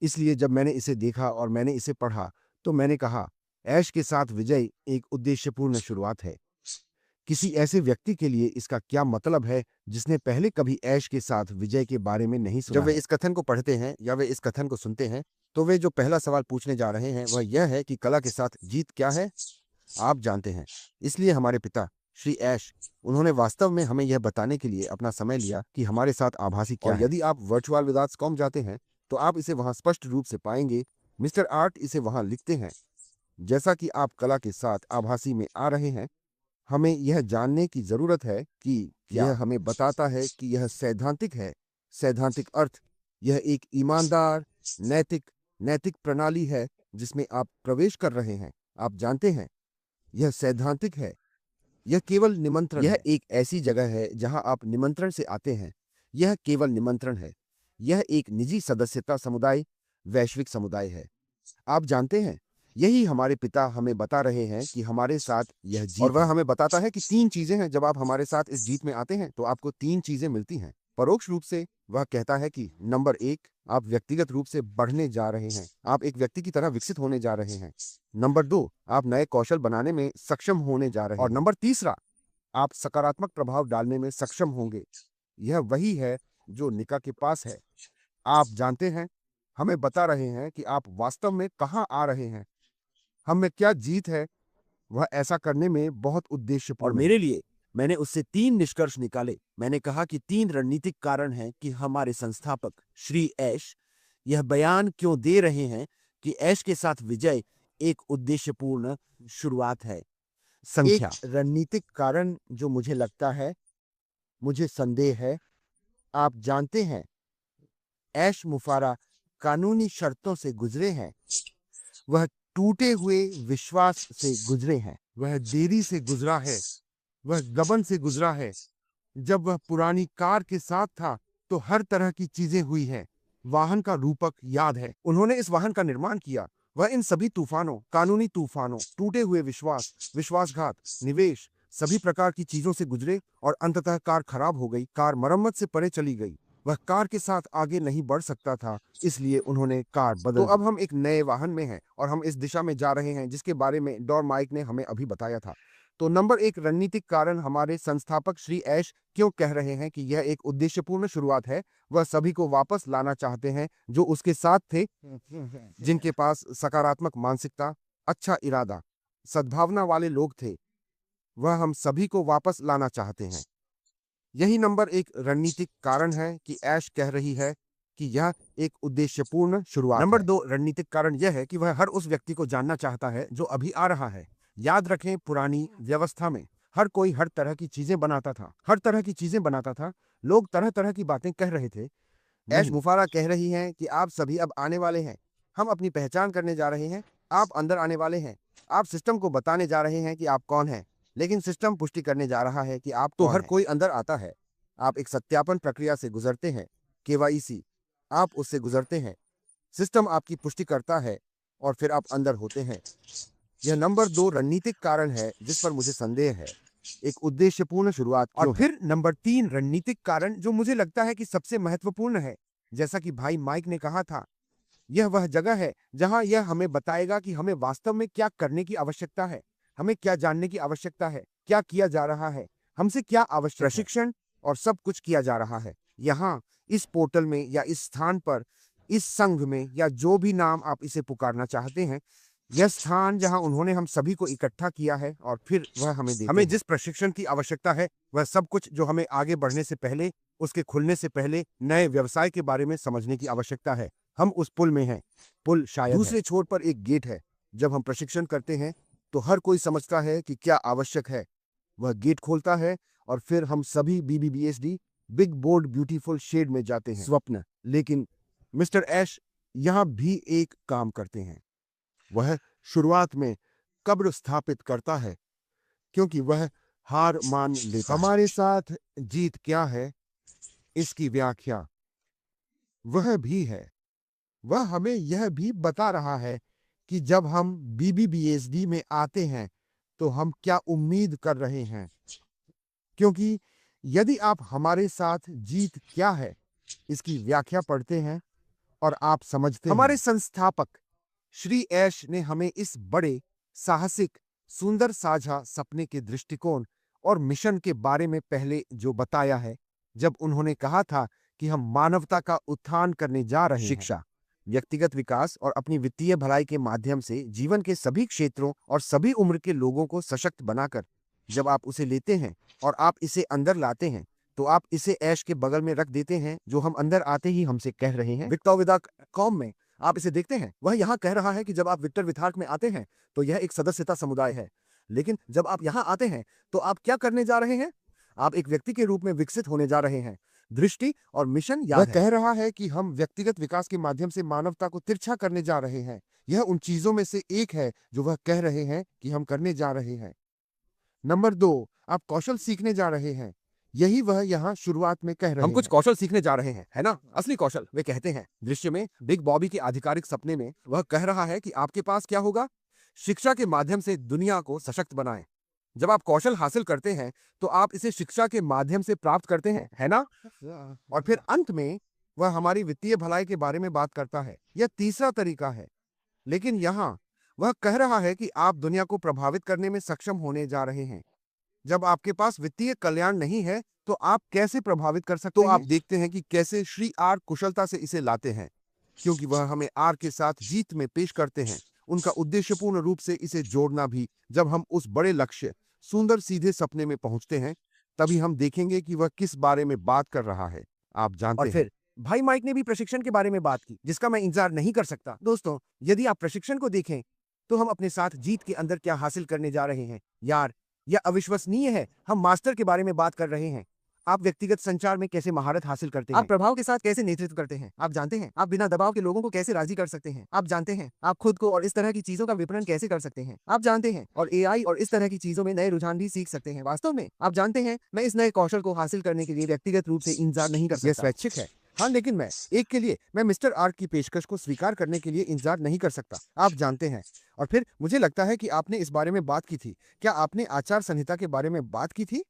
इसलिए जब मैंने इसे देखा और मैंने इसे पढ़ा, तो मैंने कहा, ऐश के साथ विजय एक उद्देश्यपूर्ण शुरुआत है। किसी ऐसे व्यक्ति के लिए इसका क्या मतलब है जिसने पहले कभी ऐश के साथ विजय के बारे में नहीं सुना जब वे है? इस कथन को पढ़ते हैं या वे इस कथन को सुनते हैं, तो वे जो पहला सवाल पूछने जा रहे हैं, वह यह है कि कला के साथ जीत क्या है? आप जानते हैं। इसलिए हमारे पिता, श्री ऐश, उन्होंने वास्तव में हमें यह बताने के लिए अपना समय लिया कि हमारे साथ आभासी क्या और है। यदि आप virtualvidas.com जाते हैं, तो आप इसे वहां स्पष्ट रूप से पाएंगे। मिस्टर आर्ट इसे वहां लिखते हैं। जैसा कि आप कला के साथ आभासी में आ रहे हैं, हमें यह जानने की जरूरत है कि क्या? यह हमें बताता है कि यह सैद्धांतिक है। सैद्धांतिक अर्थ, यह एक ईमानदार, नैतिक नैतिक प्रणाली है जिसमें आप प्रवेश कर रहे हैं। आप जानते हैं, यह सैद्धांतिक है। यह केवल निमंत्रण यह है। एक ऐसी जगह है जहां आप निमंत्रण से आते हैं। यह केवल निमंत्रण है। यह एक निजी सदस्यता समुदाय, वैश्विक समुदाय है। आप जानते हैं, यही हमारे पिता हमें बता रहे हैं कि हमारे साथ यह जीत और वह है। हमें बताता है कि 3 चीज़ें हैं। जब आप हमारे साथ इस जीत में आते हैं, तो आपको 3 चीज़ें मिलती हैं। परोक्ष रूप से वह कहता है कि नंबर 1, आप व्यक्तिगत रूप से बढ़ने जा रहे हैं। आप एक व्यक्ति की तरह विकसित होने जा रहे हैं। नंबर 2, आप नए कौशल बनाने में सक्षम होने जा रहे हैं। और नंबर तीसरा, आप सकारात्मक प्रभाव डालने में सक्षम होंगे। यह वही है जो निका के पास है। आप जानते हैं, हमें बता रहे हैं कि आप वास्तव में कहाँ आ रहे हैं। हम में क्या जीत है, वह ऐसा करने में बहुत और उद्देश्यपूर्ण है। मेरे लिए, मैंने उससे 3 निष्कर्ष निकाले। मैंने कहा कि 3 रणनीतिक कारण हैं कि हमारे संस्थापक श्री ऐश यह बयान क्यों दे रहे हैं कि ऐश के साथ विजय एक उद्देश्यपूर्ण शुरुआत है। संख्या, एक रणनीतिक कारण जो मुझे लगता है, मुझे संदेह है। आप जानते हैं, ऐश मुफारा कानूनी शर्तों से गुजरे हैं। वह टूटे हुए विश्वास से गुजरे हैं। वह देरी से गुजरा है। वह गबन से गुजरा है। जब वह पुरानी कार के साथ था, तो हर तरह की चीजें हुई हैं। वाहन का रूपक याद है। उन्होंने इस वाहन का निर्माण किया। वह इन सभी तूफानों, कानूनी तूफानों, टूटे हुए विश्वास, विश्वासघात, निवेश, सभी प्रकार की चीजों से गुजरे और अंततः कार खराब हो गई। कार मरम्मत से परे चली गई। वह कार के साथ आगे नहीं बढ़ सकता था, इसलिए उन्होंने कार बदल दी। तो अब हम एक नए वाहन में हैं और हम इस दिशा में जा रहे हैं जिसके बारे में डॉर माइक ने हमें अभी बताया था। तो नंबर 1 रणनीतिक कारण हमारे संस्थापक श्री ऐश क्यों कह रहे हैं कि यह एक उद्देश्यपूर्ण शुरुआत है। वह सभी को वापस लाना चाहते हैं जो उसके साथ थे, जिनके पास सकारात्मक मानसिकता, अच्छा इरादा, सद्भावना वाले लोग थे। वह हम सभी को वापस लाना चाहते हैं। यही नंबर 1 रणनीतिक कारण है कि ऐश कह रही है कि यह एक उद्देश्यपूर्ण शुरुआत नंबर है। 2 रणनीतिक कारण यह है कि वह हर उस व्यक्ति को जानना चाहता है जो अभी आ रहा है। याद रखें, पुरानी व्यवस्था में हर कोई हर तरह की चीजें बनाता था। हर तरह की चीजें बनाता था। लोग तरह तरह की बातें कह रहे थे। ऐश नहीं, मुफारा कह रही हैं कि आप सभी अब आने वाले हैं। हम अपनी पहचान करने जा रहे हैं। आप अंदर आने वाले हैं। आप सिस्टम को बताने जा रहे हैं कि आप कौन हैं, लेकिन सिस्टम पुष्टि करने जा रहा है कि आप तो कौन हर हैं। कोई अंदर आता है। आप एक सत्यापन प्रक्रिया से गुजरते हैं। केवाईसी, आप उससे गुजरते हैं। सिस्टम आपकी पुष्टि करता है और फिर आप अंदर होते हैं। यह नंबर 2 रणनीतिक कारण है जिस पर मुझे संदेह है। एक उद्देश्यपूर्ण शुरुआत और क्यों है? फिर नंबर 3 रणनीतिक कारण जो मुझे लगता है कि सबसे महत्वपूर्ण है। जैसा कि भाई माइक ने कहा था, यह वह जगह है जहां यह हमें बताएगा कि हमें वास्तव में क्या करने की आवश्यकता है। हमें क्या जानने की आवश्यकता है, क्या किया जा रहा है, हमसे क्या आवश्यक है। प्रशिक्षण और सब कुछ किया जा रहा है। यहाँ, इस पोर्टल में या इस स्थान पर, इस संघ में या जो भी नाम आप इसे पुकारना चाहते हैं, यह स्थान जहां उन्होंने हम सभी को इकट्ठा किया है और फिर वह हमें देते हमें हैं। जिस प्रशिक्षण की आवश्यकता है, वह सब कुछ जो हमें आगे बढ़ने से पहले, उसके खुलने से पहले नए व्यवसाय के बारे में समझने की आवश्यकता है। हम उस पुल में हैं। पुल शायद है। दूसरे छोर पर एक गेट है। जब हम प्रशिक्षण करते हैं, तो हर कोई समझता है कि क्या आवश्यक है। वह गेट खोलता है और फिर हम सभी बीबीबीएसडी, बिग बोर्ड ब्यूटीफुल शेड में जाते हैं। स्वप्न। लेकिन मिस्टर ऐश यहाँ भी एक काम करते हैं। वह शुरुआत में कब्र स्थापित करता है, क्योंकि वह हार मान लेता है। हमारे साथ जीत क्या है, इसकी व्याख्या वह भी है। वह हमें यह भी बता रहा है कि जब हम बीबीबीएसडी में आते हैं, तो हम क्या उम्मीद कर रहे हैं। क्योंकि यदि आप हमारे साथ जीत क्या है, इसकी व्याख्या पढ़ते हैं और आप समझते हमारे हैं। संस्थापक श्री ऐश ने हमें इस बड़े साहसिक सुंदर साझा सपने के दृष्टिकोण और मिशन के बारे में पहले जो बताया है, जब उन्होंने कहा था कि हम मानवता का उत्थान करने जा रहे हैं। शिक्षा, व्यक्तिगत विकास और अपनी वित्तीय भलाई के माध्यम से जीवन के सभी क्षेत्रों और सभी उम्र के लोगों को सशक्त बनाकर जब आप उसे लेते हैं और आप इसे अंदर लाते हैं, तो आप इसे ऐश के बगल में रख देते हैं जो हम अंदर आते ही हमसे कह रहे हैं। विक्टर विदा कॉम में आप इसे देखते हैं, वह यहाँ कह रहा है कि जब आप विक्टर विथार्क में आते हैं तो यह एक सदस्यता समुदाय है, लेकिन जब आप यहाँ आते हैं तो आप क्या करने जा रहे हैं? आप एक व्यक्ति के रूप में विकसित होने जा रहे हैं। दृष्टि और मिशन वह याद है। कह रहा है कि हम व्यक्तिगत विकास के माध्यम से मानवता को तिरछा करने जा रहे हैं। यह उन चीजों में से एक है जो वह कह रहे हैं कि हम करने जा रहे हैं। नंबर 2, आप कौशल सीखने जा रहे हैं। यही वह यहाँ शुरुआत में कह रहे हम कुछ हैं। कौशल सीखने जा रहे हैं, है ना? असली कौशल, वे कहते हैं। दृश्य में बिग बॉबी के आधिकारिक सपने में वह कह रहा है कि आपके पास क्या होगा? शिक्षा के माध्यम से दुनिया को सशक्त बनाएं। जब आप कौशल हासिल करते हैं तो आप इसे शिक्षा के माध्यम से प्राप्त करते हैं, है ना? और फिर अंत में वह हमारी वित्तीय भलाई के बारे में बात करता है। यह तीसरा तरीका है, लेकिन यहाँ वह कह रहा है कि आप दुनिया को प्रभावित करने में सक्षम होने जा रहे हैं। जब आपके पास वित्तीय कल्याण नहीं है तो आप कैसे प्रभावित कर सकते हैं? तो आप देखते हैं कि कैसे श्री आर कुशलता से इसे लाते हैं, क्योंकि वह हमें आर के साथ जीत में पेश करते हैं। उनका उद्देश्यपूर्ण रूप से इसे जोड़ना भी। जब हम उस बड़े लक्ष्य, सुंदर सीधे सपने में पहुंचते हैं, तभी हम देखेंगे कि वह किस बारे में बात कर रहा है। आप जानते और हैं। फिर भाई माइक ने भी प्रशिक्षण के बारे में बात की, जिसका मैं इंतजार नहीं कर सकता। दोस्तों, यदि आप प्रशिक्षण को देखें तो हम अपने साथ जीत के अंदर क्या हासिल करने जा रहे हैं। यार, यह अविश्वसनीय है। हम मास्टर के बारे में बात कर रहे हैं। आप व्यक्तिगत संचार में कैसे महारत हासिल करते हैं, आप प्रभाव के साथ कैसे नेतृत्व करते हैं, आप जानते हैं आप बिना दबाव के लोगों को कैसे राजी कर सकते हैं, आप जानते हैं आप खुद को और इस तरह की चीजों का विपणन कैसे कर सकते हैं, आप जानते हैं और एआई और इस तरह की चीजों में नए रुझान भी सीख सकते हैं। वास्तव में आप जानते हैं, मैं इस नए कौशल को हासिल करने के लिए व्यक्तिगत रूप से इंतजार नहीं कर यह सकता। स्वैच्छिक है। हाँ, लेकिन मैं एक के लिए मैं मिस्टर आर की पेशकश को स्वीकार करने के लिए इंतजार नहीं कर सकता। आप जानते हैं। और फिर मुझे लगता है कि आपने इस बारे में बात की थी। क्या आपने आचार संहिता के बारे में बात की थी?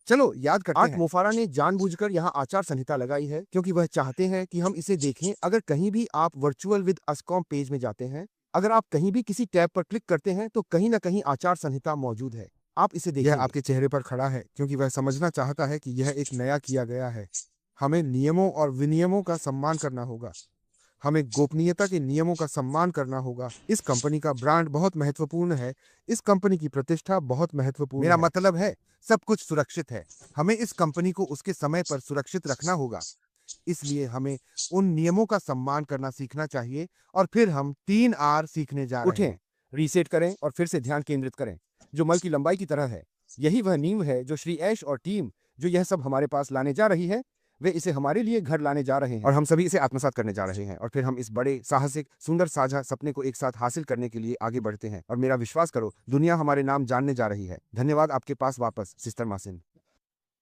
चलो याद करते हैं। मोफारा ने जानबूझकर यहाँ आचार संहिता लगाई है क्योंकि वह चाहते हैं कि हम इसे देखें। अगर कहीं भी आप वर्चुअल विद अस्कॉम पेज में जाते हैं, अगर आप कहीं भी किसी टैब पर क्लिक करते हैं तो कहीं ना कहीं आचार संहिता मौजूद है। आप इसे देखिए। यह आपके चेहरे पर खड़ा है क्योंकि वह समझना चाहता है कि यह एक नया किया गया है। हमें नियमों और विनियमों का सम्मान करना होगा। हमें गोपनीयता के नियमों का सम्मान करना होगा। इस कंपनी का ब्रांड बहुत महत्वपूर्ण है। इस कंपनी की प्रतिष्ठा बहुत महत्वपूर्ण मेरा है। मतलब है, सब कुछ सुरक्षित है। हमें इस कंपनी को उसके समय पर सुरक्षित रखना होगा। इसलिए हमें उन नियमों का सम्मान करना सीखना चाहिए। और फिर हम 3 R सीखने जा रहे उठें, हैं। रीसेट करें और फिर से ध्यान केंद्रित करें, जो मल की लंबाई की तरह है। यही वह नींव है जो श्री ऐश और टीम जो यह सब हमारे पास लाने जा रही है, वे इसे हमारे लिए घर लाने जा रहे हैं और हम सभी इसे आत्मसात करने जा रहे हैं। और फिर हम इस बड़े साहसिक सुंदर साझा सपने को एक साथ हासिल करने के लिए आगे बढ़ते हैं। और मेरा विश्वास करो, दुनिया हमारे नाम जानने जा रही है। धन्यवाद। आपके पास वापस सिस्टर मासिन।